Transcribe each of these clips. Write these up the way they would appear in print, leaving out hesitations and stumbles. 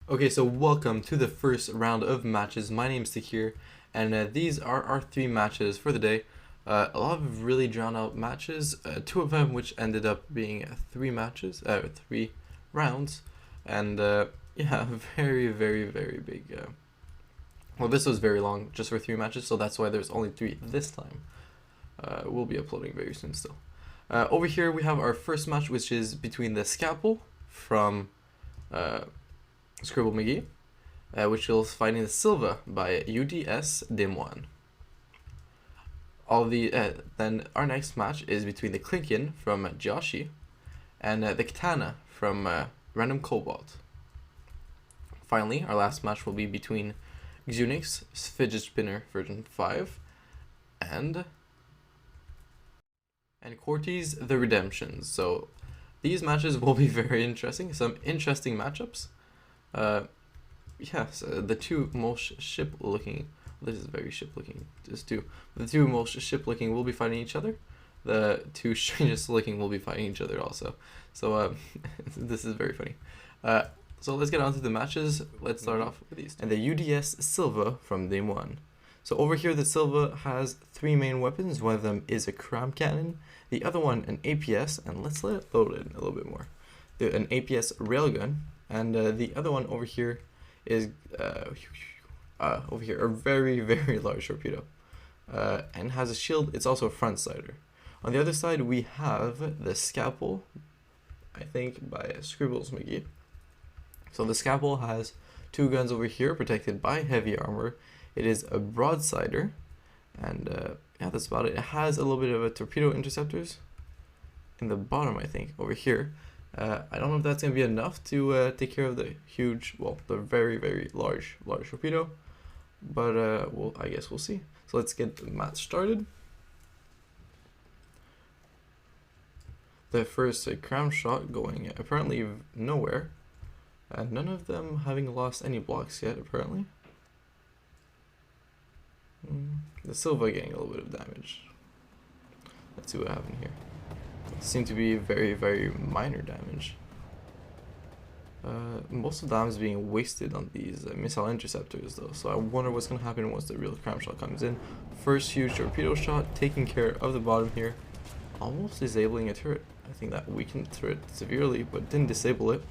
Okay, so welcome to the first round of matches. My name's Takir, and these are our three matches for the day. A lot of really drawn out matches, two of them which ended up being three matches, three rounds, and yeah, very big. Well, this was very long, just for three matches, so that's why there's only three this time. We'll be uploading very soon still. Over here we have our first match, which is between the Scalpel from ScribbleMcgee, which is fighting the Silva by USSdesmoine. Then our next match is between the Clinkian from Jeoshy and the Katana from Randomkobold. Finally, our last match will be between Xiunix Fidget Spinner version 5 and Qwerty's The Redemptions. So these matches will be very interesting. Some interesting matchups. Yes, the two most ship-looking. This is very ship-looking. Just two. The two most ship-looking will be fighting each other. The two strangest-looking will be fighting each other also. So this is very funny. So let's get on to the matches. Let's start off with these. And the UDS Silva from Game 1. So over here, the Silva has three main weapons. One of them is a cram cannon, the other one an APS, and let's let it load in a little bit more. An APS railgun, and the other one over here is over here a very large torpedo, and has a shield. It's also a front sider. On the other side, we have the Scalpel, I think by ScribbleMcgee. So the Scalpel has two guns over here protected by heavy armor. It is a broadsider, and yeah, that's about it. It has a little bit of a torpedo interceptors in the bottom, I think, over here. I don't know if that's going to be enough to take care of the huge, well, the very large torpedo, but well, I guess we'll see. So let's get the match started. The first cram shot going apparently nowhere, and none of them having lost any blocks yet, apparently. The Silva getting a little bit of damage. Let's see what happened here. It seemed to be very minor damage. Most of the damage is being wasted on these missile interceptors though, so I wonder what's going to happen once the real cram shot comes in. First huge torpedo shot, taking care of the bottom here, almost disabling a turret. I think that weakened the turret severely, but didn't disable it.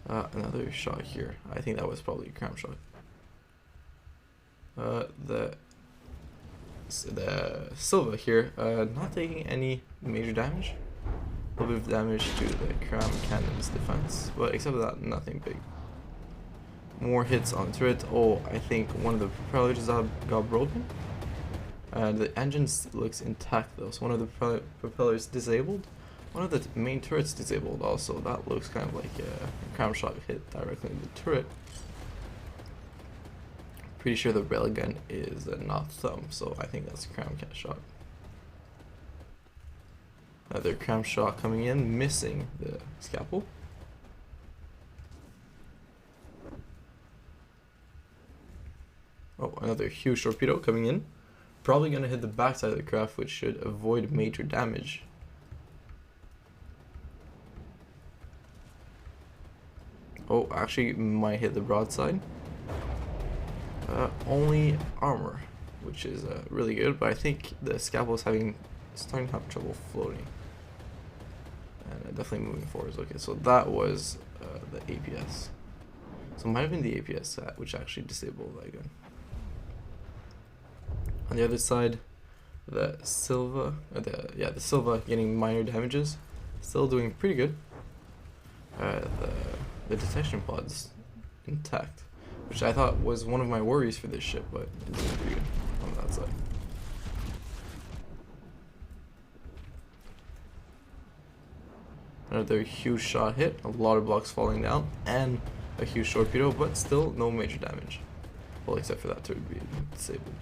Another shot here. I think that was probably a cram shot. The Silva here, not taking any major damage. A little bit of damage to the cram cannon's defense, but except for that, nothing big. More hits on the turret. Oh, I think one of the propellers got broken. The engine looks intact though, so one of the propellers disabled. One of the main turrets disabled also. That looks kind of like a cram shot hit directly in the turret. Pretty sure the railgun is not thumb, so I think that's a cram shot. Another cram shot coming in, missing the Scalpel. Oh, another huge torpedo coming in. Probably going to hit the backside of the craft, which should avoid major damage. Oh, actually might hit the broadside. Only armor, which is really good, but I think the Scalpel is starting to have trouble floating. And definitely moving forwards. Okay, so that was the APS. So it might have been the APS which actually disabled that gun. On the other side, the Silva, the Silva getting minor damages, still doing pretty good. The detection pod's intact, which I thought was one of my worries for this ship, but it's doing pretty good on that side. Another huge shot hit, a lot of blocks falling down, and a huge torpedo, but still no major damage. Well, except for that turret being disabled.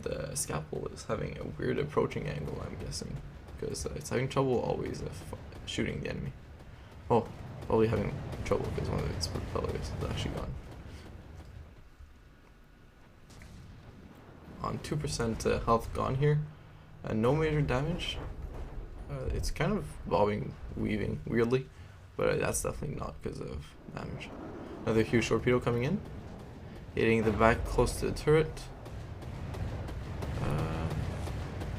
The Scalpel is having a weird approaching angle, I'm guessing, because it's having trouble always shooting the enemy. Oh, probably having trouble because one of its propellers is actually gone. On 2% health gone here, no major damage. It's kind of bobbing, weaving weirdly, but that's definitely not because of damage. Another huge torpedo coming in, hitting the back close to the turret.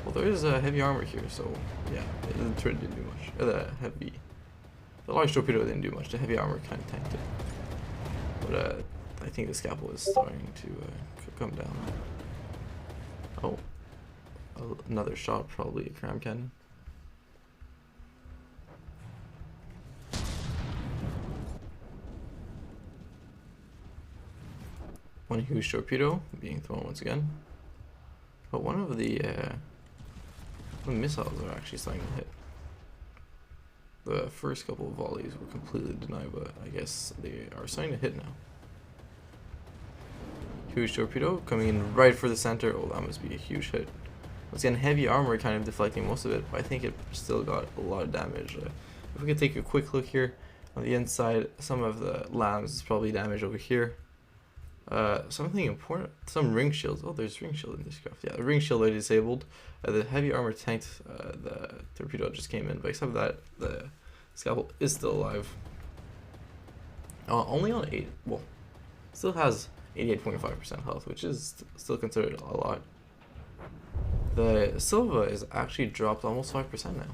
Well, there is a heavy armor here, so yeah, the turret didn't do much. The large torpedo didn't do much. The heavy armor kind of tanked it. But I think the scalpel is starting to come down. Oh, another shot, probably a cram cannon. One huge torpedo being thrown once again. But one of the missiles are actually starting to hit. The first couple of volleys were completely denied, but I guess they are starting to hit now. Huge torpedo coming in right for the center. Oh, that must be a huge hit. Once again, heavy armor kind of deflecting most of it, but I think it still got a lot of damage. If we could take a quick look here on the inside, some of the lambs is probably damaged over here. Something important, some ring shields. Oh, there's ring shield in this craft. Yeah, the ring shield are disabled. The heavy armor tanked. The torpedo just came in, but except that, the scalpel is still alive. Only on 8. Well, still has 88.5% health, which is still considered a lot. The Silva is actually dropped almost 5% now.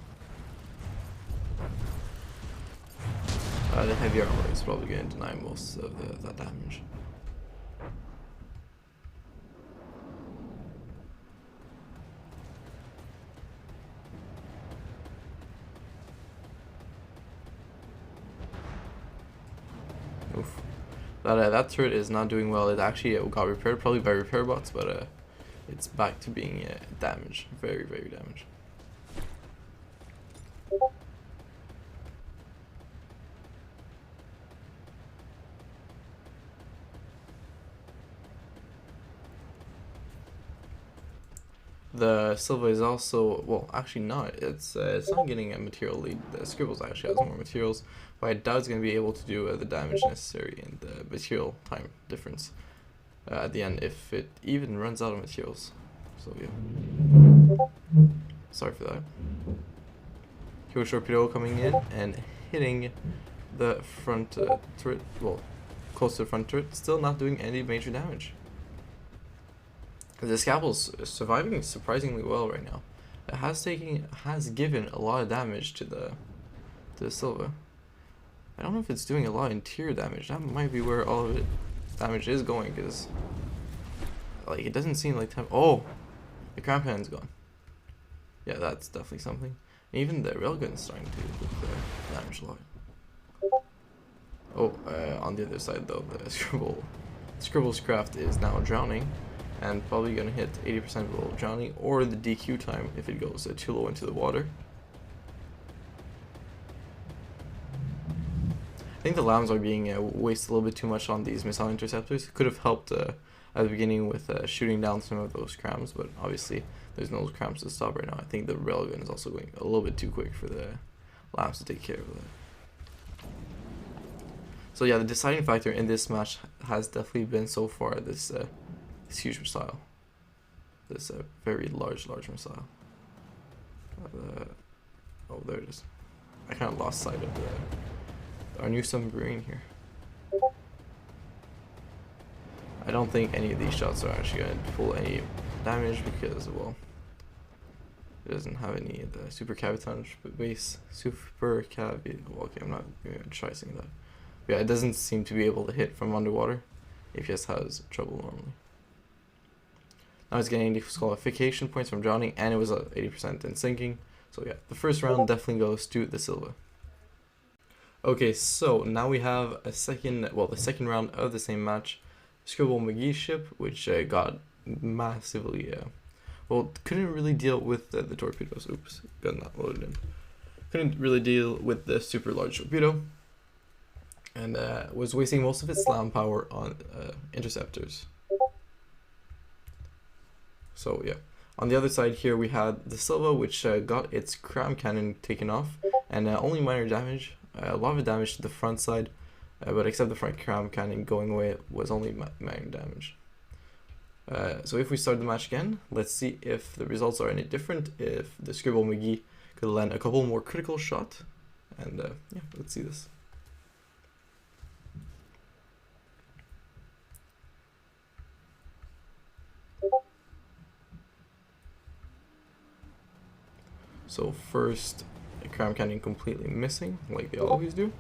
The heavy armor is probably going to deny most of that damage. Oof. That turret is not doing well. It actually got repaired, probably by repair bots, but it's back to being damaged. Very, very damaged. The Silva is also, well, actually not. It's not getting a material lead. The Scribbles actually has more materials, but I doubt it's going to be able to do the damage necessary in the material time difference at the end if it even runs out of materials. So yeah, sorry for that. Huge torpedo coming in and hitting the front turret, well, close to the front turret, still not doing any major damage. The scalpel's surviving surprisingly well right now. It has given a lot of damage to the Silva. I don't know if it's doing a lot of interior damage. That might be where all of it damage is going, because like it doesn't seem like time. Oh, the cram cannon's gone. Yeah, that's definitely something. And even the railgun is starting to damage a lot. Oh, on the other side though, the Scribble's craft is now drowning, and probably going to hit 80% below drowning, or the DQ time if it goes too low into the water. I think the lambs are being wasted a little bit too much on these missile interceptors. Could have helped at the beginning with shooting down some of those crams, but obviously there's no crams to stop right now. I think the railgun is also going a little bit too quick for the lambs to take care of that. So yeah, the deciding factor in this match has definitely been so far this huge missile, this very large missile. Oh, there it is. I kind of lost sight of our new submarine here. I don't think any of these shots are actually going to pull any damage because, well, it doesn't have any of the super cavitation base. Super cavi. Well, okay, I'm not going to try saying that. But yeah, it doesn't seem to be able to hit from underwater. It just has trouble normally. Now it's getting disqualification points from drowning, and it was at 80% in sinking. So yeah, the first round definitely goes to the Silva. Okay, so now we have the second round of the same match. ScribbleMcgee ship, which got massively, couldn't really deal with the torpedoes. Oops, got not loaded in. Couldn't really deal with the super large torpedo, and was wasting most of its slam power on interceptors. So yeah, on the other side here we had the Silva, which got its cram cannon taken off, and only minor damage. A lot of damage to the front side, but except the front cram cannon going away, it was only minor damage. So if we start the match again, let's see if the results are any different, if the ScribbleMcgee Could land a couple more critical shot, and yeah, let's see this. So first, Cram Cannon completely missing, like they always do.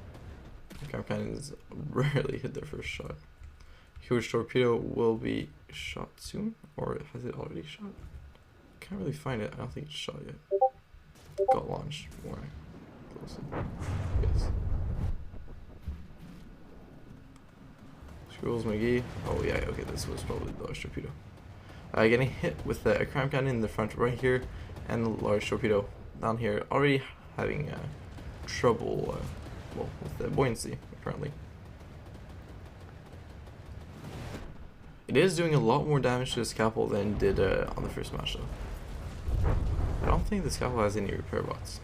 Cram Cannons rarely hit their first shot. Huge Torpedo will be shot soon, or has it already shot? Can't really find it. I don't think it's shot yet. Got launched more closely. Yes. ScribbleMcgee. Oh yeah, okay, this was probably the large torpedo. Getting hit with a Cram Cannon in the front right here, and the large torpedo down here. Already having trouble, well, with the buoyancy apparently. It is doing a lot more damage to the scalpel than it did on the first match though. I don't think the scalpel has any repair bots.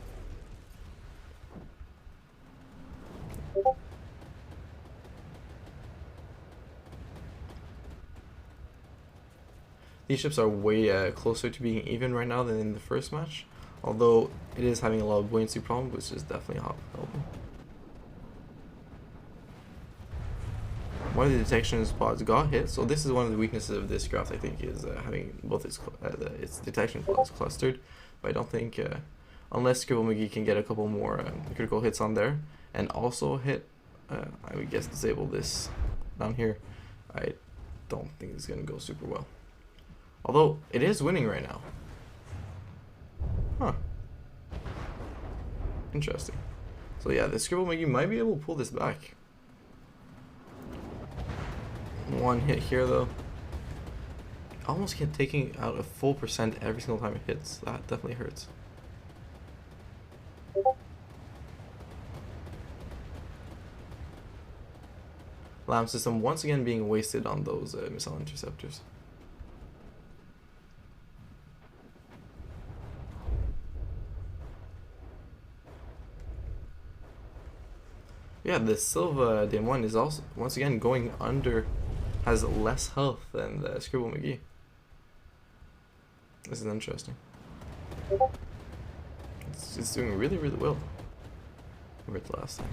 These ships are way closer to being even right now than in the first match, although it is having a lot of buoyancy problems, which is definitely helping. One of the detection pods got hit, so this is one of the weaknesses of this craft, I think, is having both its detection pods clustered. But I don't think, unless ScribbleMcgee can get a couple more critical hits on there, and also hit, I would guess, disable this down here, I don't think it's going to go super well. Although, it is winning right now. Huh. Interesting. So yeah, the ScribbleMcgee might be able to pull this back. One hit here though. Almost kept taking out a full percent every single time it hits. That definitely hurts. LAM system once again being wasted on those missile interceptors. Yeah, the Xiunix-Qwerty26 is also once again going under, has less health than the ScribbleMcgee. This is interesting. It's doing really well compared to last time.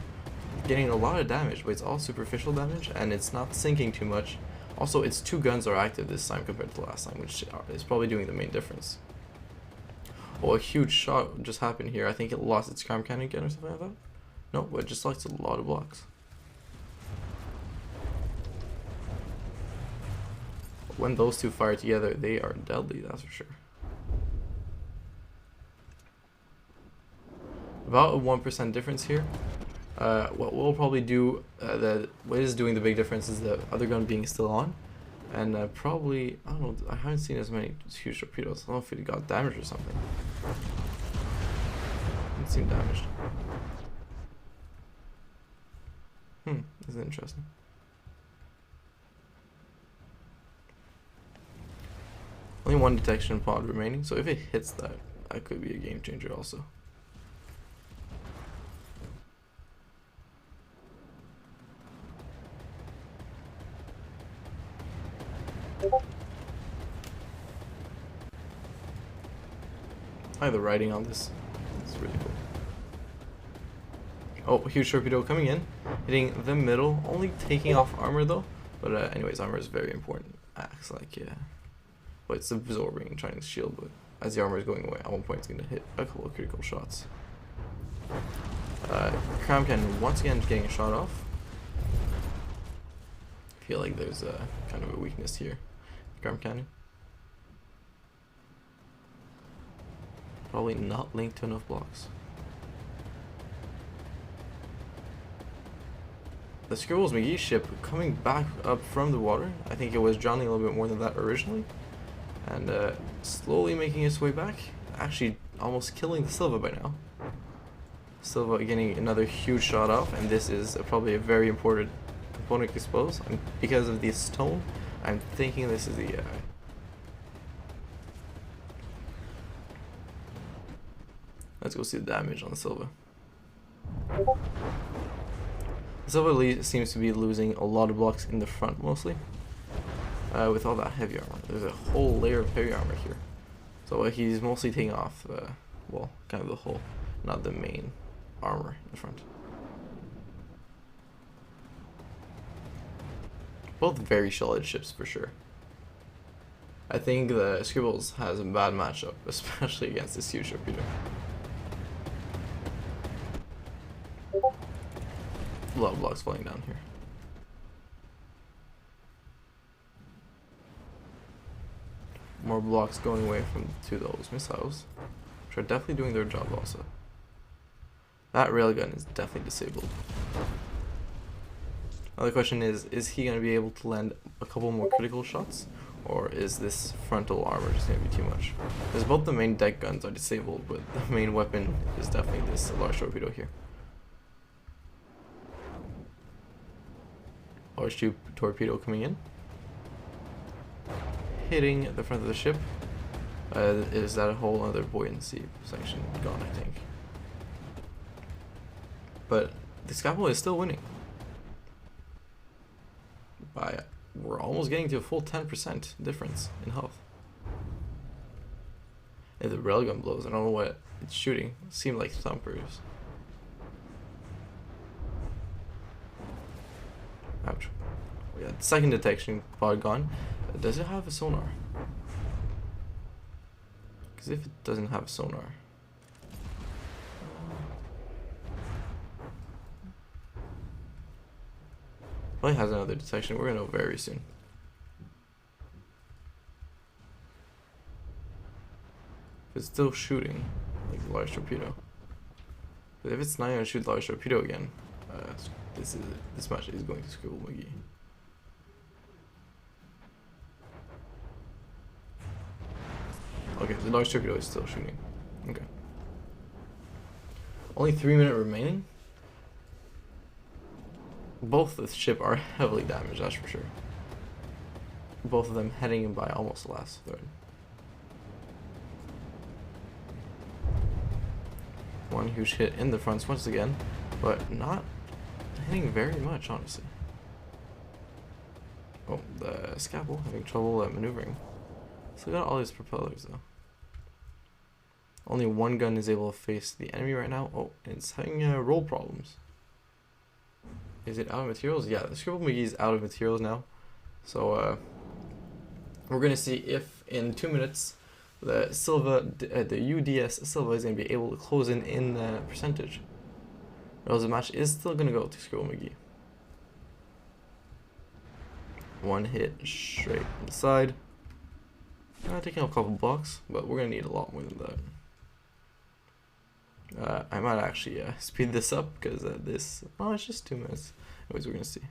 Getting a lot of damage, but it's all superficial damage and it's not sinking too much. Also, its two guns are active this time compared to last time, which is probably doing the main difference. Oh, a huge shot just happened here. I think it lost its Cram Cannon again or something like that. No, but it just lost a lot of blocks. When those two fire together, they are deadly, that's for sure. About a 1% difference here. What we'll probably do, what is doing the big difference is the other gun being still on. And probably, I don't know, I haven't seen as many huge torpedoes. I don't know if it got damaged or something. It seemed damaged. This is interesting. Only one detection pod remaining, so if it hits that, that could be a game changer also. I like the writing on this. It's really cool. Oh, huge torpedo coming in, hitting the middle, only taking off armor though. But anyways, armor is very important. Acts like, yeah. But it's absorbing, trying to shield, but as the armor is going away, at one point it's going to hit a couple of critical shots. Cram Cannon once again getting a shot off. I feel like there's kind of a weakness here. Cram Cannon. Probably not linked to enough blocks. The ScribbleMcgee ship coming back up from the water. I think it was drowning a little bit more than that originally. And slowly making its way back. Actually almost killing the Silva by now. Silva getting another huge shot off, and this is probably a very important component to expose. Because of this tone, I'm thinking this is the let's go see the damage on the Silva. Silva seems to be losing a lot of blocks in the front mostly. With all that heavy armor. There's a whole layer of heavy armor here. So he's mostly taking off Well, kind of the hull, not the main armor in the front. Both very solid ships for sure. I think the Scribbles has a bad matchup, especially against this huge torpedo. A lot of blocks falling down here. More blocks going away to those missiles, which are definitely doing their job also. That railgun is definitely disabled. Now the question is he going to be able to land a couple more critical shots? Or is this frontal armor just going to be too much? Because both the main deck guns are disabled, but the main weapon is definitely this large torpedo here. Large tube torpedo coming in. Hitting the front of the ship. Is that a whole other buoyancy section gone, I think. But the Scalpel is still winning. We're almost getting to a full 10% difference in health. If the railgun blows, I don't know what it's shooting. It seemed like thumpers. Ouch. We got second detection pod gone. Does it have a sonar? Because if it doesn't have a sonar, probably has another detection. We're gonna know very soon. If it's still shooting like a large torpedo, but if it's not gonna shoot the large torpedo again, this match is going to ScribbleMcgee. Okay, the large torpedo is still shooting. Okay. Only 3 minutes remaining. Both the ship are heavily damaged, that's for sure. Both of them heading in by almost the last third. One huge hit in the fronts once again, but not hitting very much, honestly. Oh, the Scalpel having trouble maneuvering. Still got all these propellers though. Only one gun is able to face the enemy right now. Oh, it's having roll problems. Is it out of materials? Yeah, the ScribbleMcgee is out of materials now. So we're gonna see if in 2 minutes the UDS Silva is gonna be able to close in percentage. Or else the match is still gonna go to ScribbleMcgee. One hit straight on the side. Taking a couple blocks, but we're gonna need a lot more than that. I might actually speed this up because it's just 2 minutes. Anyways, we're gonna see.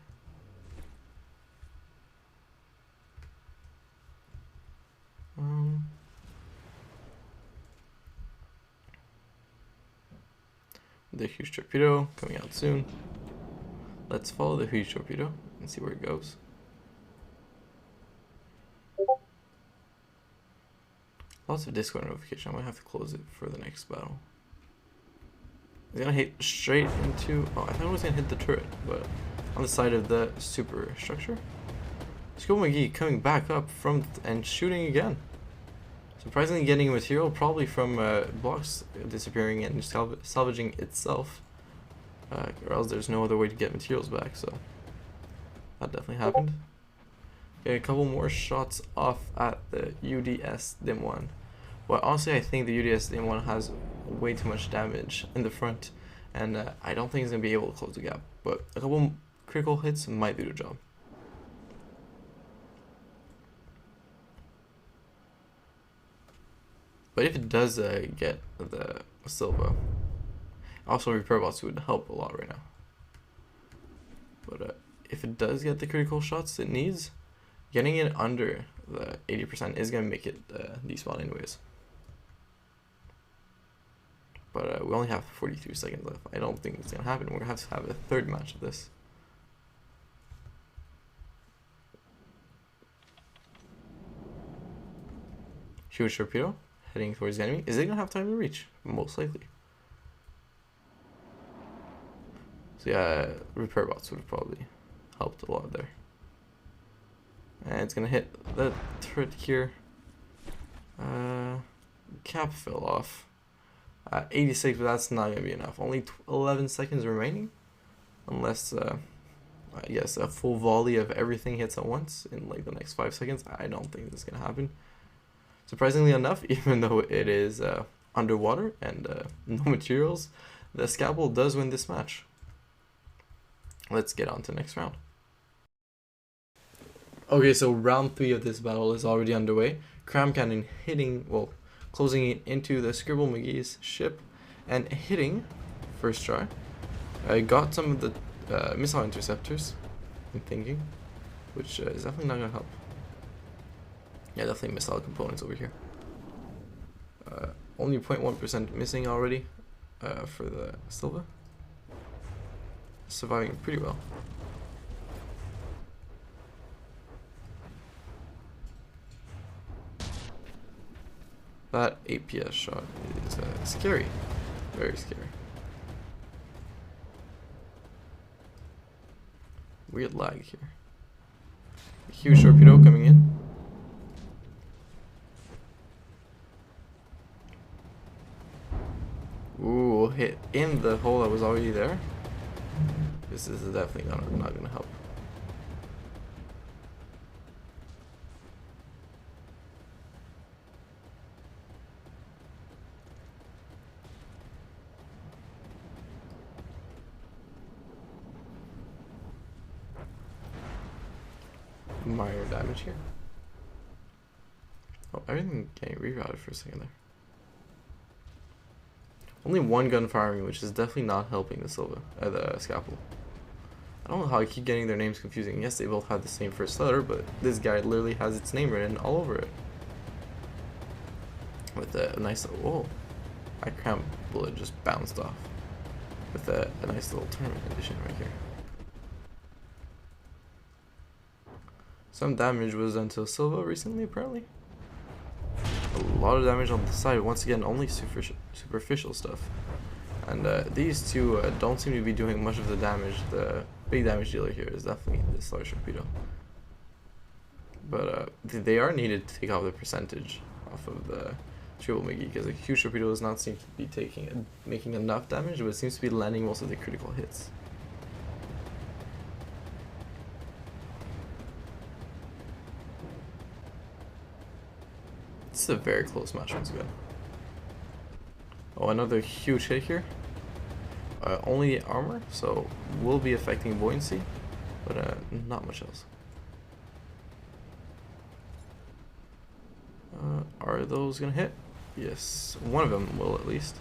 The huge torpedo coming out soon. Let's follow the huge torpedo and see where it goes. Lots of Discord notification. I might have to close it for the next battle. It's gonna hit straight into. Oh, I thought it was gonna hit the turret, but on the side of the superstructure. ScribbleMcgee coming back up from and shooting again. Surprisingly, getting material probably from blocks disappearing and salvaging itself, or else there's no other way to get materials back. So that definitely happened. Okay, a couple more shots off at the USSdesmoine. But honestly, I think the USSdesmoine has way too much damage in the front, and I don't think it's going to be able to close the gap. But a couple critical hits might do the job. But if it does get the Silva, also repair bots would help a lot right now. But if it does get the critical shots it needs, getting it under the 80% is going to make it despawn anyways. But we only have 43 seconds left. I don't think it's going to happen. We're going to have a third match of this. Huge torpedo heading towards the enemy. Is it going to have time to reach? Most likely. So yeah, repair bots would have probably helped a lot there. And it's going to hit the turret here. Cap fell off. 86, but that's not going to be enough. Only 11 seconds remaining. Unless, yes, a full volley of everything hits at once in like the next 5 seconds. I don't think this is going to happen. Surprisingly enough, even though it is underwater and no materials, the Scalpel does win this match. Let's get on to the next round. Okay, so round 3 of this battle is already underway. Cram Cannon hitting, well, closing it into the ScribbleMcgee's ship and hitting, first try. I got some of the missile interceptors, I'm thinking, which is definitely not going to help. Yeah, definitely missile components over here. Only 0.1% missing already for the Silva. Surviving pretty well. That 8 PS shot is scary. Very scary. Weird lag here. A huge torpedo coming in. Ooh, hit in the hole that was already there. This is definitely not gonna help. Minor damage here. Oh, everything getting rerouted for a second there. Only one gun firing, which is definitely not helping the Silva, the Scalpel. I don't know how I keep getting their names confusing. Yes, they both have the same first letter, but this guy literally has its name written all over it. With a nice, oh, my cram bullet just bounced off. With a nice little tournament edition right here. Some damage was done to Silva recently, apparently. A lot of damage on the side. Once again, only superficial stuff. And these two don't seem to be doing much of the damage. The big damage dealer here is definitely this large torpedo. But they are needed to take off the percentage off of the ScribbleMcgee, because a huge torpedo does not seem to be making enough damage, but it seems to be landing most of the critical hits. This is a very close match once again. Oh, another huge hit here. Only armor, so will be affecting buoyancy, but not much else. Are those gonna hit? Yes, one of them will at least.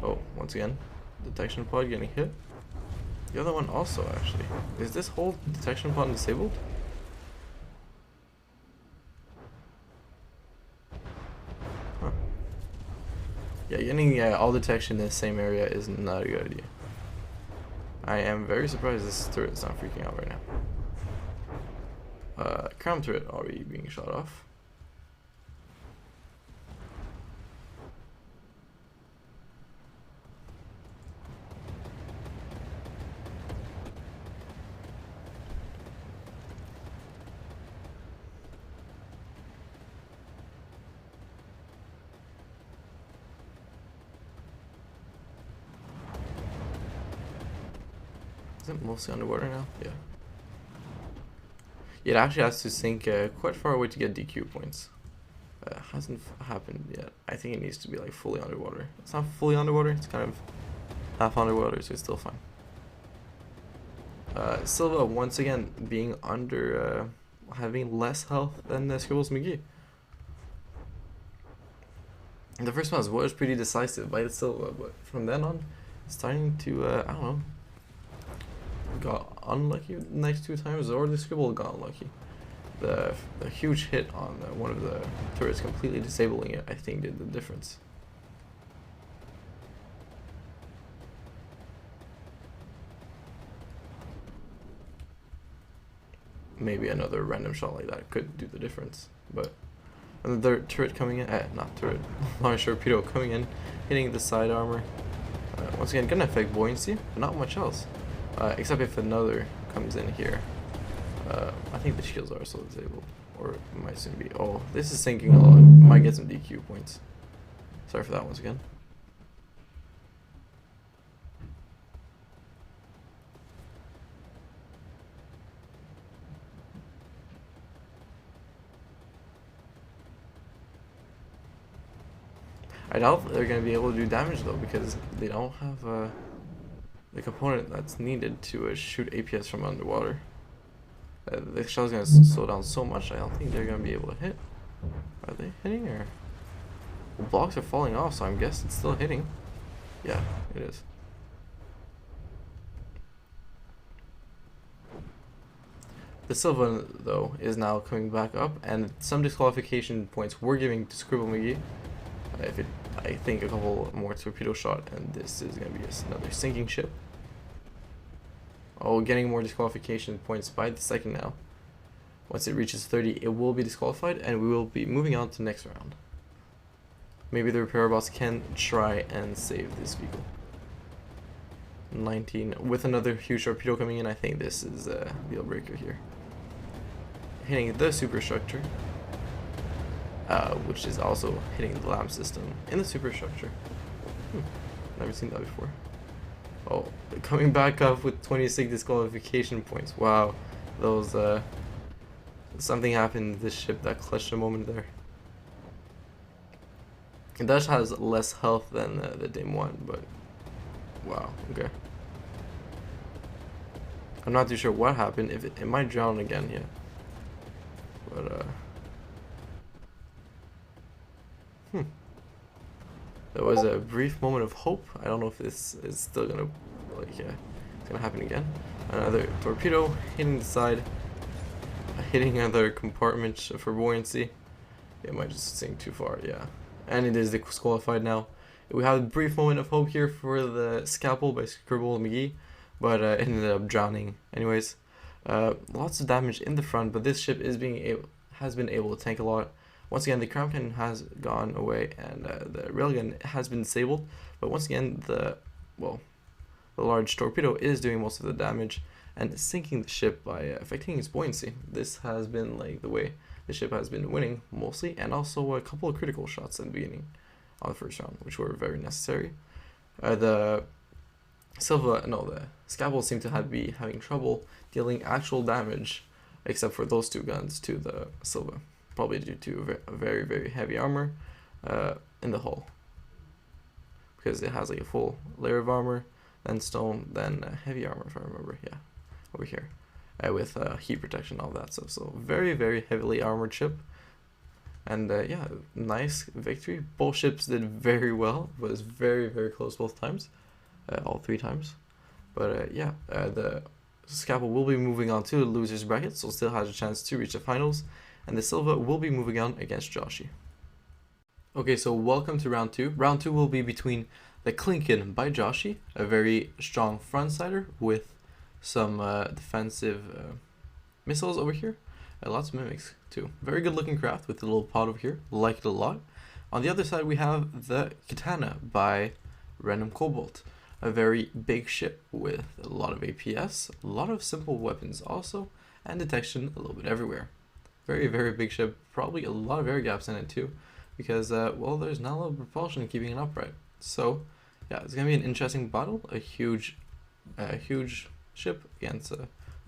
Oh, once again, detection pod getting hit. The other one also, actually. Is this whole detection pod disabled? Yeah, getting all detection in the same area is not a good idea. I am very surprised this turret is not freaking out right now. Crown turret already being shot off. Is it mostly underwater now? Yeah. It actually has to sink quite far away to get DQ points. Hasn't happened yet. I think it needs to be like fully underwater. It's not fully underwater, it's kind of half underwater, so it's still fine. Silva once again being under, having less health than ScribbleMcgee. The first one was pretty decisive by the Silva, but from then on, starting to, I don't know, got unlucky the next 2 times, or the Scribble got unlucky. The huge hit on one of the turrets completely disabling it, I think, did the difference. Maybe another random shot like that could do the difference, but another turret coming in, not turret, large torpedo coming in, hitting the side armor. Once again, gonna affect buoyancy, but not much else. Except if another comes in here. I think the shields are still disabled, or it might soon be. Oh, this is sinking a lot. Might get some DQ points. Sorry for that once again. I doubt they're going to be able to do damage though, because they don't have the component that's needed to shoot APS from underwater. The shell's going to slow down so much, I don't think they're going to be able to hit. Are they hitting, or? The blocks are falling off, so I'm guessing it's still hitting. Yeah, it is. The Silva, though, is now coming back up, and some disqualification points we're giving to ScribbleMcgee. I think a couple more torpedo shot, and this is going to be another sinking ship. Oh, getting more disqualification points by the second now. Once it reaches 30, it will be disqualified, and we will be moving on to the next round. Maybe the repair bots can try and save this vehicle. 19, with another huge torpedo coming in, I think this is a deal breaker here. Hitting the superstructure, which is also hitting the LAM system in the superstructure. Never seen that before. Oh, coming back up with 26 disqualification points. Wow, those something happened to this ship that clutched a moment there. It does has less health than the Desmoine, but wow, okay. I'm not too sure what happened. If it might drown again, yeah. But there was a brief moment of hope. I don't know if this is still gonna, like, it's gonna happen again. Another torpedo hitting the side, hitting another compartment for buoyancy. It might just sink too far, yeah. And it is disqualified now. We had a brief moment of hope here for the Scalpel by ScribbleMcgee, but it ended up drowning. Anyways, lots of damage in the front, but this ship is has been able to tank a lot. Once again, the crown cannon has gone away, and the railgun has been disabled. But once again, the large torpedo is doing most of the damage and sinking the ship by affecting its buoyancy. This has been like the way the ship has been winning mostly, and also a couple of critical shots at the beginning on the first round, which were very necessary. The Scalpel seemed to be having trouble dealing actual damage, except for those two guns to the Silva, probably due to very, very heavy armor in the hull, because it has like a full layer of armor, then stone, then heavy armor, if I remember, yeah, over here, with heat protection, all that stuff. So very, very heavily armored ship. And yeah, nice victory. Both ships did very well. It was very, very close both times, all 3 times. But yeah, the Scalpel will be moving on to the losers bracket, so still has a chance to reach the finals. And the Silva will be moving on against Jeoshy. Okay, so welcome to round 2. Round 2 will be between the Klinken by Jeoshy, a very strong frontsider with some defensive missiles over here. Lots of mimics too. Very good looking craft with a little pod over here. Like it a lot. On the other side we have the Katana by Randomkobold. A very big ship with a lot of APS, a lot of simple weapons also, and detection a little bit everywhere. Very, very big ship. Probably a lot of air gaps in it too, because well, there's not a lot of propulsion keeping it upright. So yeah, it's gonna be an interesting battle. A huge ship against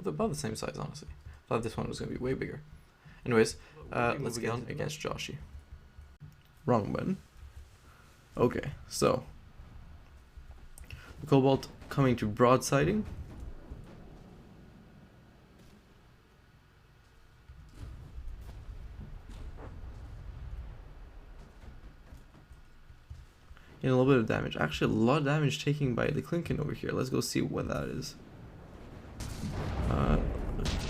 about the same size, honestly. Thought this one was going to be way bigger. Anyways, let's get on against Jeoshy. Wrong button. Okay, so the Cobalt coming to broadsiding. And a little bit of damage. Actually, a lot of damage taken by the Klinken over here. Let's go see what that is.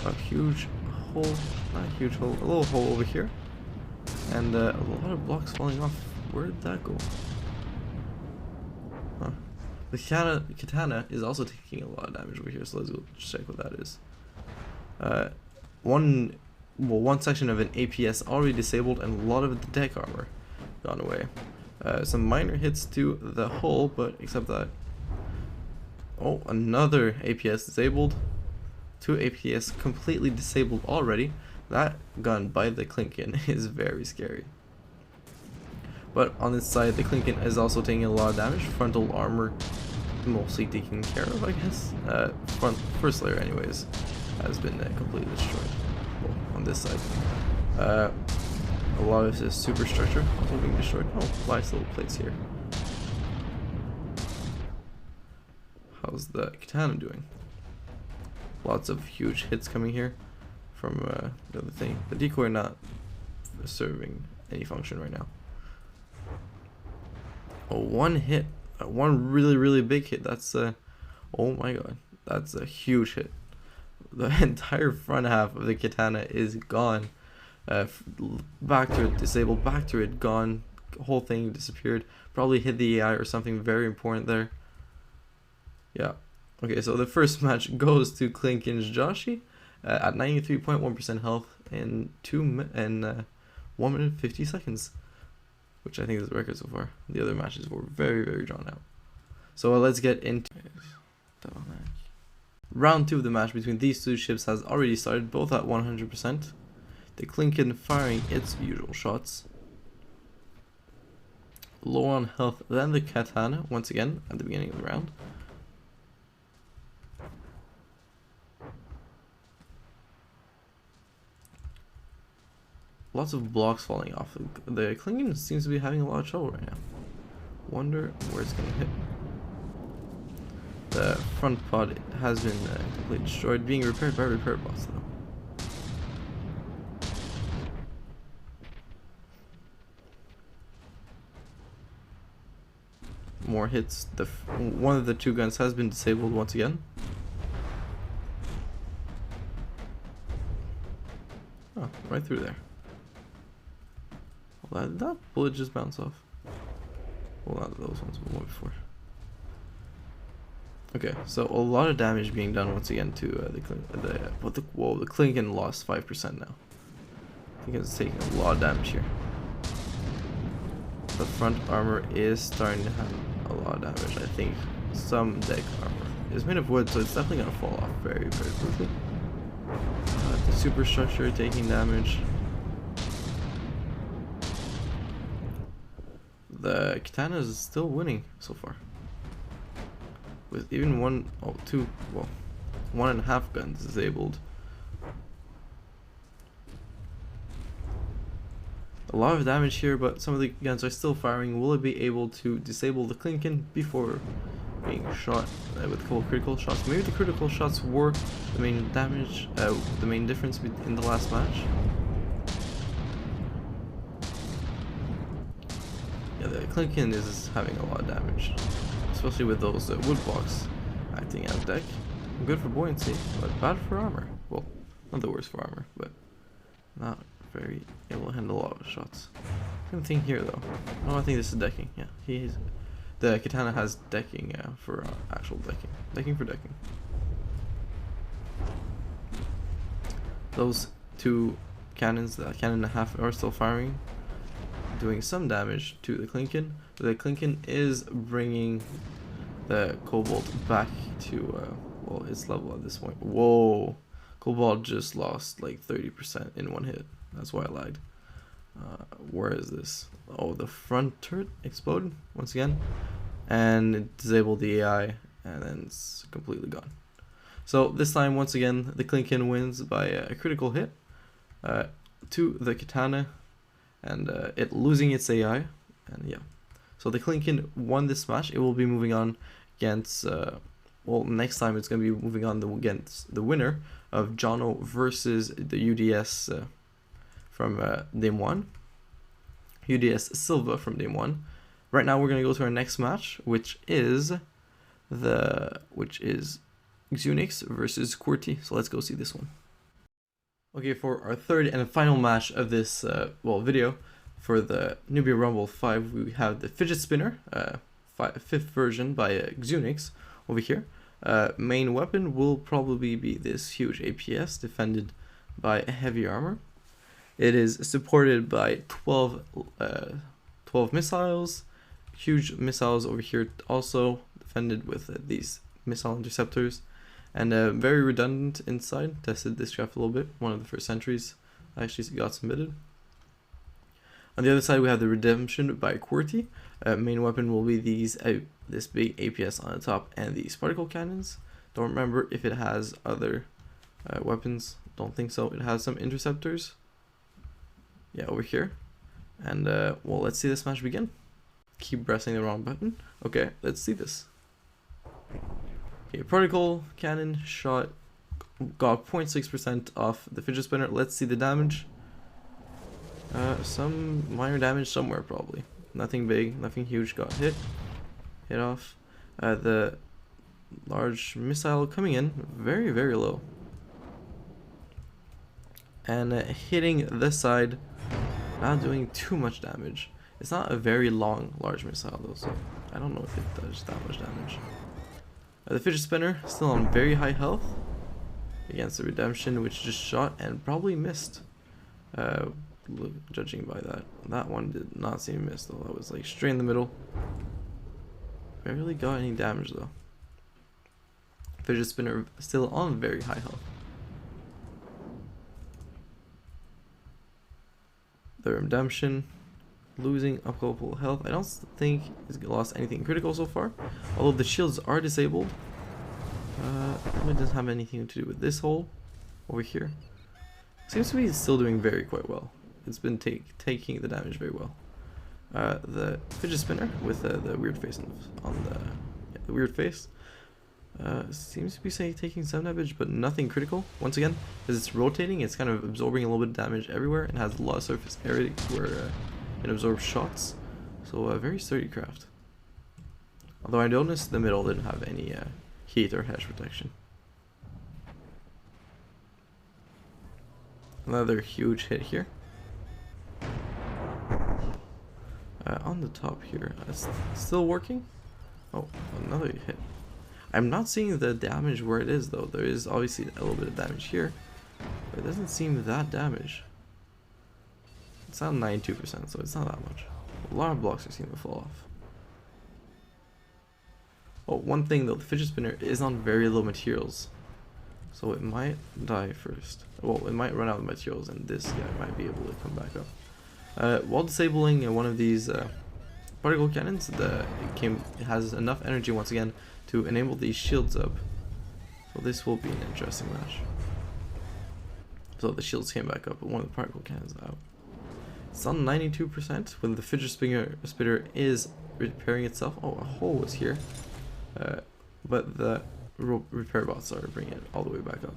A huge hole, not a huge hole, a little hole over here, and a lot of blocks falling off. Where did that go? Huh. The Katana is also taking a lot of damage over here, so let's go check what that is. One section of an APS already disabled, and a lot of the deck armor gone away. Some minor hits to the hull, but except that, oh, another APS disabled. 2 APS completely disabled already. That gun by the Klinken is very scary. But on this side, the Klinken is also taking a lot of damage. Frontal armor mostly taken care of, I guess. First layer anyways has been completely destroyed. Well, on this side. A lot of his superstructure also being destroyed. Oh, nice little place here. How's the katana doing? Lots of huge hits coming here from the other thing. The decoy not serving any function right now. Oh, one hit. One really big hit. That's oh my god. That's a huge hit. The entire front half of the katana is gone. Back to it, disabled, back to it, gone. Whole thing disappeared. Probably hit the AI or something very important there. Yeah. Okay, so the first match goes to Xiunix-Qwerty26 at 93.1% health in 1 minute 50 seconds, which I think is the record so far. The other matches were very drawn out. So let's get into round 2 of the match between these two ships has already started, both at 100%. The Klinken firing its usual shots. Low on health than the katana once again at the beginning of the round. Lots of blocks falling off. The Klinken seems to be having a lot of trouble right now. Wonder where it's going to hit. The front pod has been completely destroyed, being repaired by repair bots though. More hits. One of the two guns has been disabled once again. Oh, right through there. Well, that bullet just bounced off. Well, not those ones, but one before. Okay, so a lot of damage being done once again to the Klinken lost 5% now. I think it's taking a lot of damage here. The front armor is starting to have a lot of damage. I think some deck armor is made of wood, so it's definitely gonna fall off very quickly. The superstructure taking damage. The katana is still winning so far, with even 1.5 guns disabled. A lot of damage here, but some of the guns are still firing. Will it be able to disable the Klinken before being shot with couple critical shots? Maybe the critical shots were the main damage, the main difference in the last match. Yeah, the Klinken is having a lot of damage, especially with those wood blocks acting as deck. Good for buoyancy, but bad for armor. Well, not the worst for armor, but not very able to handle a lot of shots. Same thing here though. Oh, I think this is decking. Yeah, the katana has decking for actual decking. Decking for decking. Those two cannons, the cannon and a half, are still firing, doing some damage to the Klinken. The Klinken is bringing the Kobold back to well, its level at this point. Whoa, Kobold just lost like 30% in one hit. That's why I lied. Where is this? Oh, the front turret exploded once again, and it disabled the AI, and then it's completely gone. So this time, once again, the Klinken wins by a critical hit to the katana, and it losing its AI, and yeah. So the Klinken won this match. It will be moving on against, well, next time it's going to be moving on against the winner of Jono versus the UDS from Desmoine. UDS Silva from Desmoine. Right now we're going to go to our next match, which is Xiunix versus Qwerty. So let's go see this one. Okay, for our third and final match of this video, for the Newbee Rumble 5, we have the fidget spinner, 5th version by Xiunix over here. Main weapon will probably be this huge APS defended by heavy armor. It is supported by 12 missiles, huge missiles over here, also defended with these missile interceptors, and very redundant inside. Tested this craft a little bit, one of the first entries actually got submitted. On the other side, we have the Redemption by Qwerty. Main weapon will be this big APS on the top and these particle cannons. Don't remember if it has other weapons. Don't think so. It has some interceptors. Yeah, over here. And well, let's see this match begin. Keep pressing the wrong button. Okay, let's see this. Okay, particle cannon shot. Got 0.6% off the fidget spinner. Let's see the damage. Some minor damage somewhere probably. Nothing big, nothing huge got hit off. The large missile coming in very, very low. And hitting this side, not doing too much damage. It's not a very long large missile though, so I don't know if it does that much damage. The fidget spinner still on very high health against the Redemption, which just shot and probably missed. Judging by that one did not seem to miss though. That was like straight in the middle. Barely got any damage though. Fidget spinner still on very high health. The Redemption losing a couple of health. I don't think he's lost anything critical so far, although the shields are disabled. It doesn't have anything to do with this hole over here. Seems to be still doing quite well. It's been taking the damage very well. The fidget spinner with the weird face on the weird face seems to be taking some damage, but nothing critical. Once again, as it's rotating, it's kind of absorbing a little bit of damage everywhere and has a lot of surface area where it absorbs shots. So a very sturdy craft. Although I noticed the middle didn't have any heat or hash protection. Another huge hit here. On the top here, it's still working. Oh, another hit. I'm not seeing the damage where it is though. There is obviously a little bit of damage here, but it doesn't seem that damage. It's not 92%, so it's not that much. A lot of blocks are seeming to fall off. Oh, one thing though, the fidget spinner is on very low materials, so it might die first. Well, it might run out of materials, and this guy might be able to come back up. While disabling one of these particle cannons, it has enough energy once again to enable these shields up. So this will be an interesting match. So the shields came back up, but one of the particle cannons out. It's on 92% when the fidget spinner is repairing itself. Oh, a hole was here, but the repair bots are bringing it all the way back up.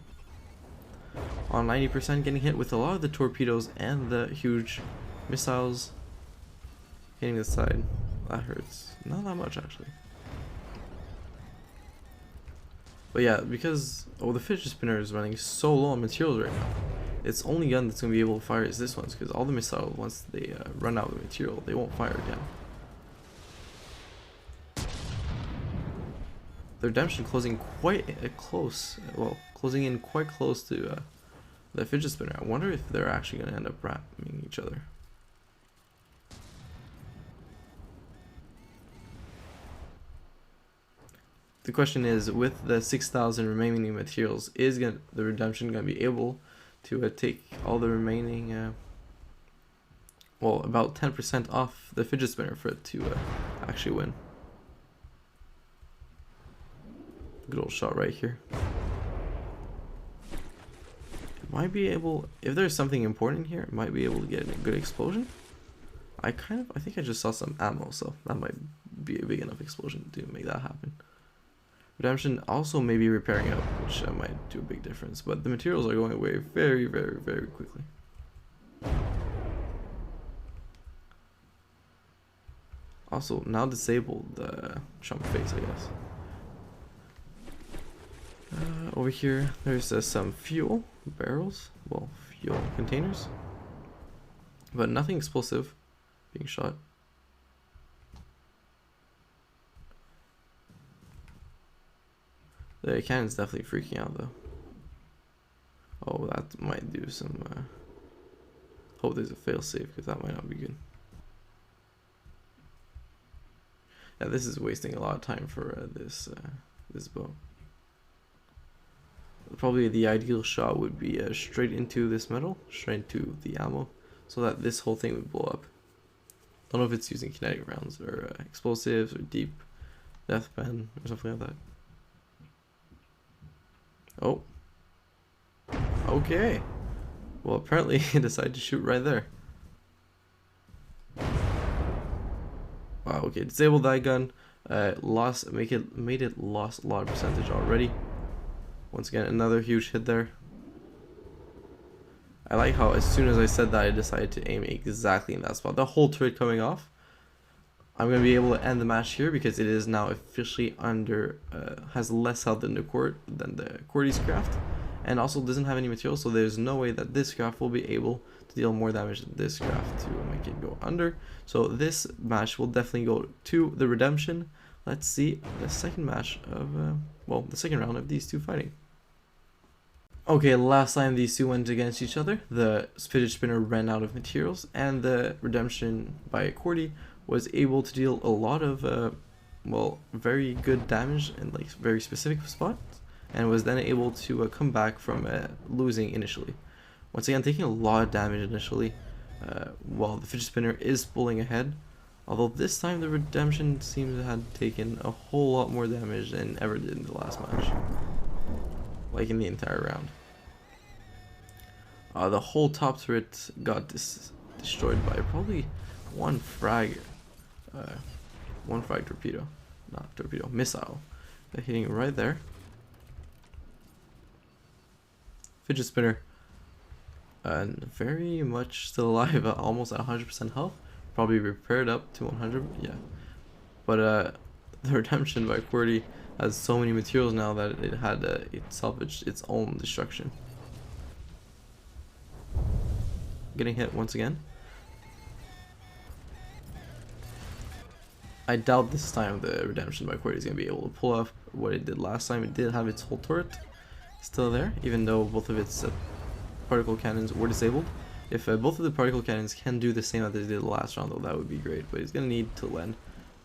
On 90%, getting hit with a lot of the torpedoes and the huge missiles hitting the side. That hurts. Not that much actually. But yeah, because the fidget spinner is running so low on materials right now, its only gun that's going to be able to fire is this one, because all the missiles, once they run out of material, they won't fire again. The Redemption closing closing in quite close to the fidget spinner. I wonder if they're actually going to end up ramming each other. The question is, with the 6,000 remaining materials, is the Redemption going to be able to take all the remaining, about 10% off the fidget spinner for it to actually win? Good old shot right here. It might be able, if there's something important here, it might be able to get a good explosion. I think I just saw some ammo, so that might be a big enough explosion to make that happen. Redemption also may be repairing up, which might do a big difference, but the materials are going away very, very, very quickly. Also, now disabled the chump face, I guess. Over here, there's some fuel barrels, fuel containers, but nothing explosive being shot. The cannon's definitely freaking out though. Oh, that might do some. Hope there's a failsafe, because that might not be good. Yeah, this is wasting a lot of time for this bow. Probably the ideal shot would be straight into this metal, straight into the ammo, so that this whole thing would blow up. Don't know if it's using kinetic rounds or explosives or deep death pen or something like that. Oh. Okay. Well, apparently he decided to shoot right there. Wow, okay, disable that gun. Made it lost a lot of percentage already. Once again, another huge hit there. I like how as soon as I said that, I decided to aim exactly in that spot. The whole turret coming off. I'm going to be able to end the match here because it is now officially under, has less health than the Qwerty's craft. And also doesn't have any material, so there's no way that this craft will be able to deal more damage than this craft to make it go under. So this match will definitely go to the redemption. Let's see the second match of, well, the second round of these two fighting. Okay, last time these two went against each other, the fidget spinner ran out of materials, and the redemption by Qwerty was able to deal a lot of, well, very good damage in like very specific spots, and was then able to come back from losing initially. Once again, taking a lot of damage initially, while the fidget spinner is pulling ahead, although this time the redemption seems to have taken a whole lot more damage than ever did in the last match. Like in the entire round. The whole top turret got destroyed by probably one frag torpedo. Not torpedo, missile. They're hitting right there. Fidget spinner. Very much still alive, almost at 100% health. Probably repaired up to 100, yeah. But the redemption by Qwerty has so many materials now that it had it salvaged its own destruction. Getting hit once again. I doubt this time the redemption by Qwerty is going to be able to pull off what it did last time. It did have its whole turret still there, even though both of its particle cannons were disabled. If both of the particle cannons can do the same that they did last round, though, that would be great. But he's going to need to land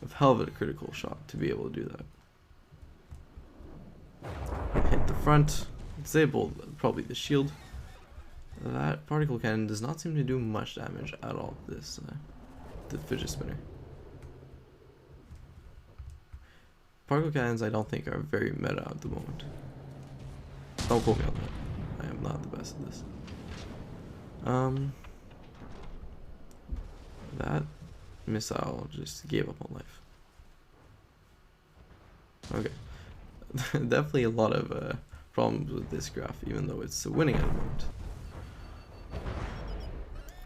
a hell of a critical shot to be able to do that. Hit the front, disabled probably the shield. That particle cannon does not seem to do much damage at all. This the fidget spinner. Particle cannons I don't think are very meta at the moment. Don't quote me on that. I am not the best at this. That missile just gave up on life. Okay. Definitely a lot of problems with this graph, even though it's winning at the moment.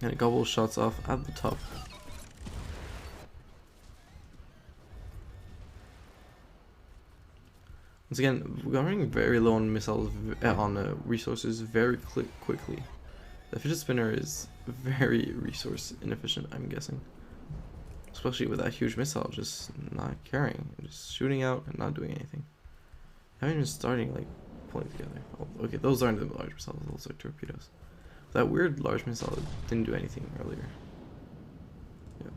And a couple of shots off at the top. Once again, we're running very low on missiles, on resources very quickly. The fidget spinner is very resource inefficient, I'm guessing. Especially with that huge missile just not caring, just shooting out and not doing anything. Not even starting like pulling together. Oh, okay, those aren't the large missiles, those are torpedoes. That weird large missile didn't do anything earlier. Yeah.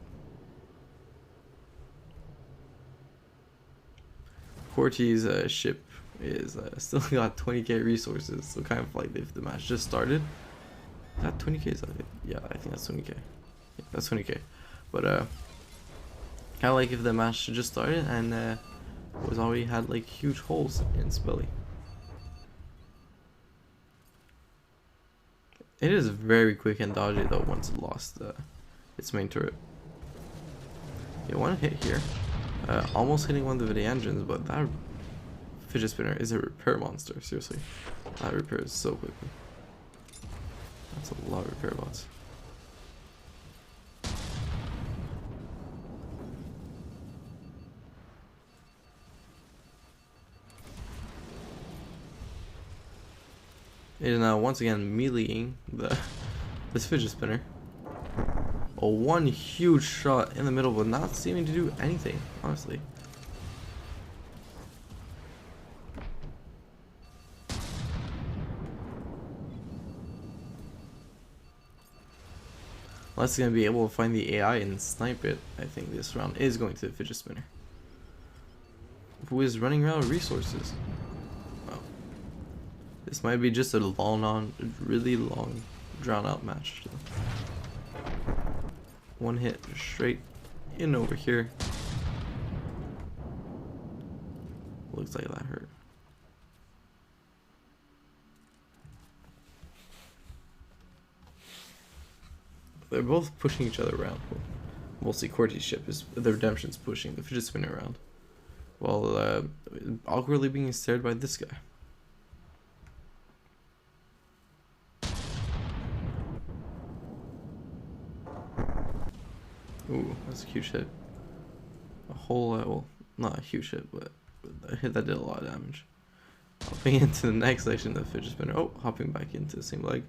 Qwerty's ship is still got 20k resources, so kind of like if the match just started. That 20k is yeah, I think that's 20k. Yeah, that's 20k. But kind of like if the match just started and was already had like huge holes in its belly. It is very quick and dodgy though once it lost its main turret. Yeah, one hit here, almost hitting one of the engines, but that fidget spinner is a repair monster. Seriously, that repairs so quickly. That's a lot of repair bots. It is now once again meleeing this fidget spinner. Oh, one huge shot in the middle, but not seeming to do anything, honestly. Unless it's going to be able to find the AI and snipe it, I think this round is going to the fidget spinner, who is running out of resources. Wow. This might be just a really long, drawn out match. One hit straight in over here. Looks like that hurt. They're both pushing each other around. Mostly Qwerty's ship is the Redemption's pushing the fidget spinner around, while awkwardly being stared by this guy. Ooh, that's a huge hit. A whole, well, not a huge hit, but a hit that did a lot of damage. Hopping into the next section, the fidget spinner. Oh, hopping back into the same leg,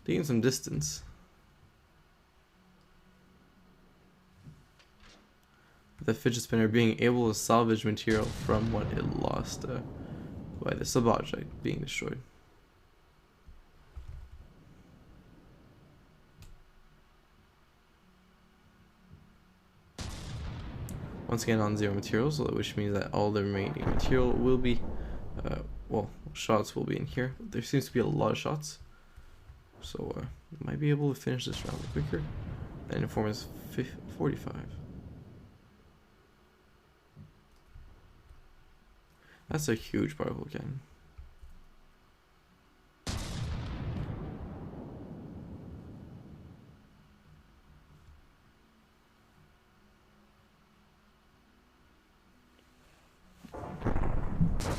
taking some distance. The fidget spinner being able to salvage material from what it lost by the sub-object being destroyed. Once again on 0 materials, which means that all the remaining material will be, well, shots will be in here. There seems to be a lot of shots, so might be able to finish this round quicker. And inform is 45. That's a huge particle cannon.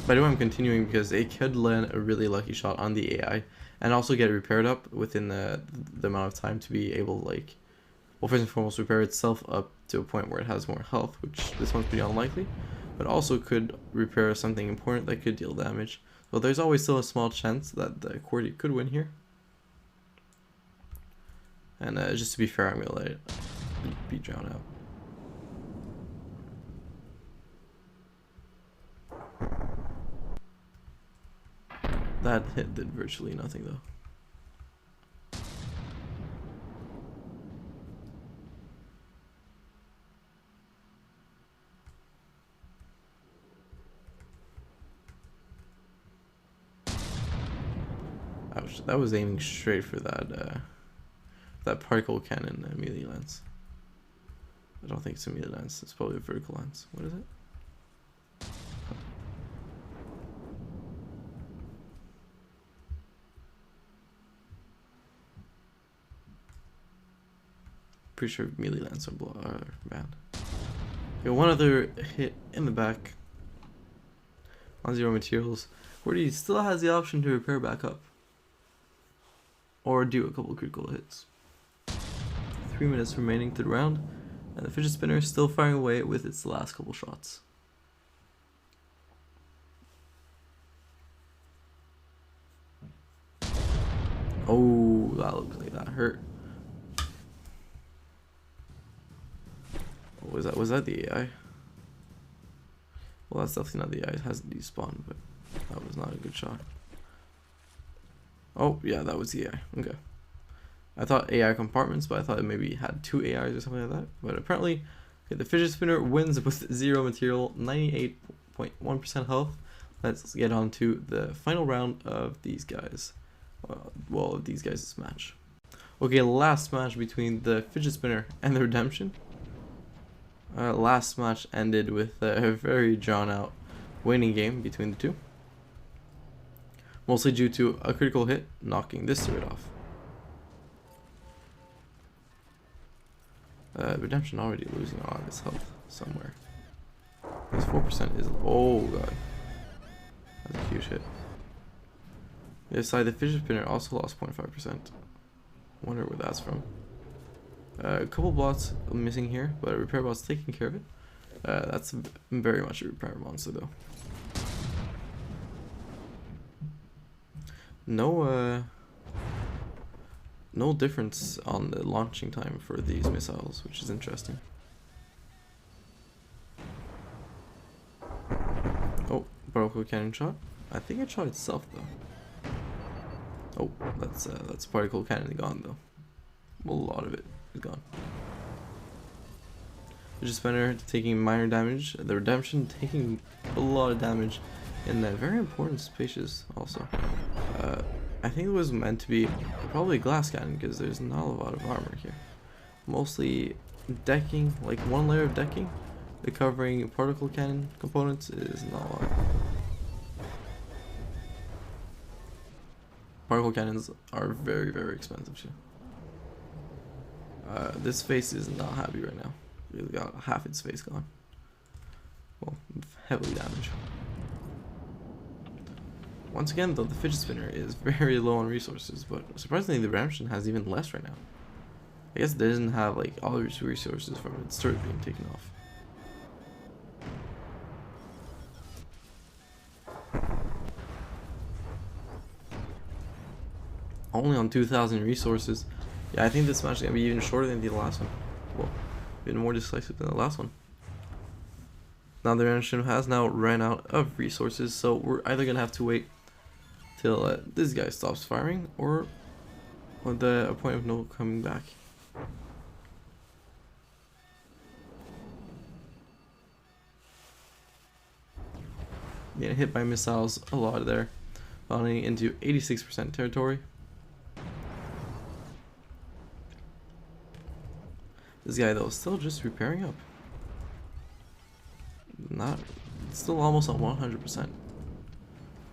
By the way, I'm continuing because it could land a really lucky shot on the AI and also get it repaired up within the amount of time to be able to, like, well, first and foremost, repair itself up to a point where it has more health, which this one's pretty unlikely, but also could repair something important that could deal damage. So there's always still a small chance that the Qwerty could win here. And just to be fair, I'm gonna let it be drowned out. That hit did virtually nothing though. Ouch, that was aiming straight for that particle cannon melee lance. I don't think it's a melee lance, it's probably a vertical lance. What is it? Pretty sure melee lance are bad. Okay, one other hit in the back. On 0 materials. Qwerty still has the option to repair back up. Or do a couple critical hits. 3 minutes remaining to the round. And the fidget spinner is still firing away with its last couple shots. Oh, that looks like that hurt. Was that the AI? Well, that's definitely not the AI. It hasn't despawned, but that was not a good shot. Oh, yeah, that was the AI. Okay. I thought AI compartments, but I thought it maybe had 2 AIs or something like that. But apparently, okay, the fidget spinner wins with 0 material, 98.1% health. Let's get on to the final round of these guys. Well, of these guys' match. Okay, last match between the fidget spinner and the Redemption. Last match ended with a very drawn out winning game between the two. Mostly due to a critical hit knocking this turret off. Redemption already losing a lot of his health somewhere. His 4% is, oh god. That's a huge hit. The other side, the fidget spinner also lost 0.5%. Wonder where that's from. A couple bots missing here, but a repair bot's taking care of it. That's very much a repair monster though. No difference on the launching time for these missiles, which is interesting. Oh, particle cannon shot. I think it shot itself though. Oh, that's particle cannon gone though. Well, a lot of it is gone. Fidget spinner taking minor damage. The Redemption taking a lot of damage in that very important spaces also. I think it was meant to be probably glass cannon because there's not a lot of armor here. Mostly decking, like one layer of decking, the covering particle cannon components is not a lot. Particle cannons are very, very expensive too. This face is not happy right now. Really got half its face gone. Well, heavily damaged. Once again, though, the fidget spinner is very low on resources, but surprisingly, the redemption has even less right now. I guess it doesn't have like all its resources from its turret being taken off. Only on 2,000 resources. Yeah, I think this match is gonna be even shorter than the last one. Well, even more decisive than the last one. Now the redemption has now ran out of resources, so we're either gonna have to wait till this guy stops firing, or the point of no coming back. Getting hit by missiles a lot there, falling into 86% territory. This guy though still just repairing up. Not still almost on 100%.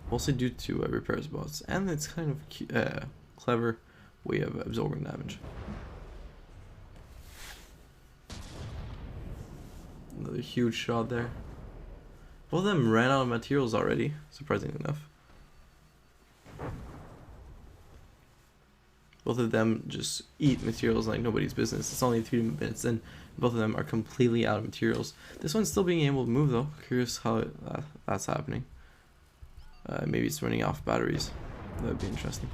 Mostly due to repairs bots, and it's kind of clever way of absorbing damage. Another huge shot there. Both of them ran out of materials already, surprisingly enough. Both of them just eat materials like nobody's business. It's only 3 minutes and both of them are completely out of materials. This one's still being able to move though. Curious how that's happening. Maybe it's running off batteries. That would be interesting.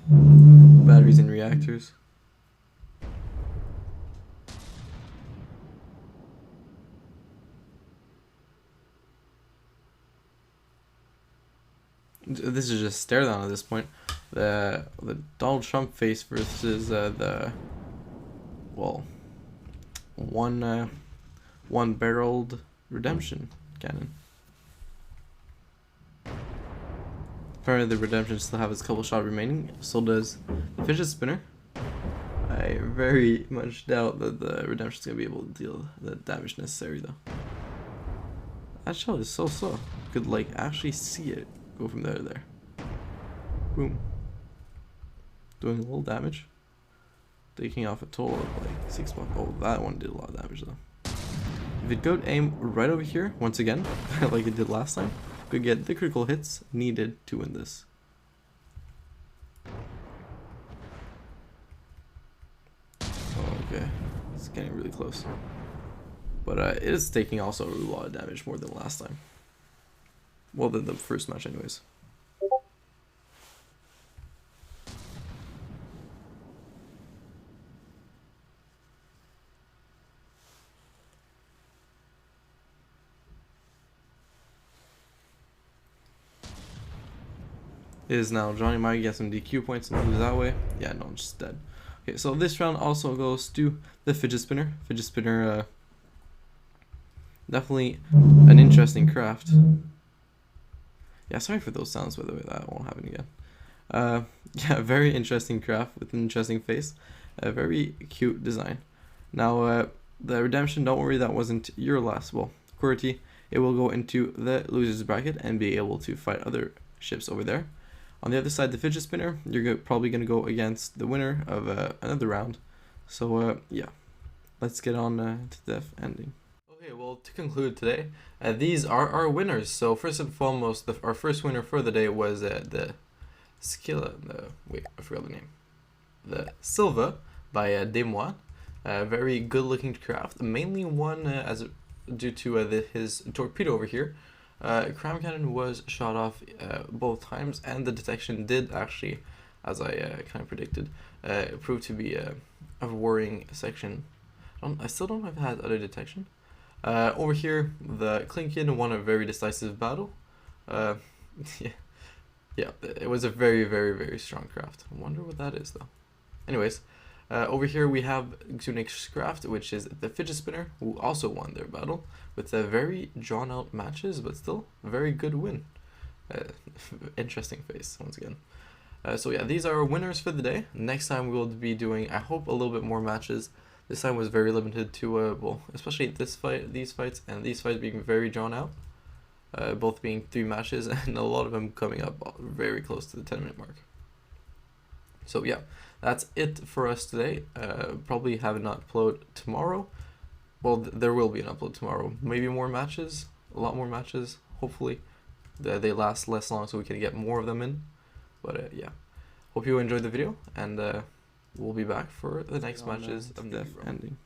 Batteries and reactors. This is just stare down at this point. The Donald Trump face versus the one barreled redemption cannon. Apparently the redemption still have its couple shot remaining. So does the fidget spinner. I very much doubt that the redemption is gonna be able to deal the damage necessary though. That shot is so slow. Could like actually see it go from there to there. Boom. Doing a little damage. Taking off a total of like 6 bucks. Oh, that one did a lot of damage though. If it could aim right over here, once again, like it did last time, could get the critical hits needed to win this. Oh, okay. It's getting really close. But it is taking also a lot of damage, more than last time. Well, than the first match anyways. It is now Johnny might get some DQ points and lose that way. Yeah, no, I'm just dead. Okay, so this round also goes to the fidget spinner. Fidget spinner, definitely an interesting craft. Yeah, sorry for those sounds, by the way, that won't happen again. Yeah, very interesting craft with an interesting face. A very cute design. Now, the redemption, don't worry, that wasn't your last. Well, Qwerty, it will go into the loser's bracket and be able to fight other ships over there. On the other side, the fidget spinner, you're probably going to go against the winner of another round. So, yeah, let's get on to the ending. Okay, well, to conclude today, these are our winners. So first and foremost, our first winner for the day was the wait, I forgot the name. The Silva by Desmoine. Very good looking craft, mainly won due to his torpedo over here. Cram cannon was shot off both times, and the detection did actually, as I kind of predicted, prove to be a worrying section. I still don't know if it has other detection. Over here, the Klinkin won a very decisive battle. Yeah, it was a very, very, very strong craft. I wonder what that is, though. Anyways, over here we have Xiunix-Qwerty, which is the fidget spinner, who also won their battle with very drawn-out matches, but still a very good win. Interesting face, once again. So yeah, these are our winners for the day. Next time we will be doing, I hope, a little bit more matches. This time was very limited to, well, especially this fight, these fights, and these fights being very drawn out. Both being 3 matches, and a lot of them coming up very close to the 10-minute mark. So yeah, that's it for us today. Probably have an upload tomorrow. Well, there will be an upload tomorrow. Maybe more matches, a lot more matches, hopefully. They last less long so we can get more of them in. But yeah, hope you enjoyed the video, and we'll be back for the next matches of Death Ending.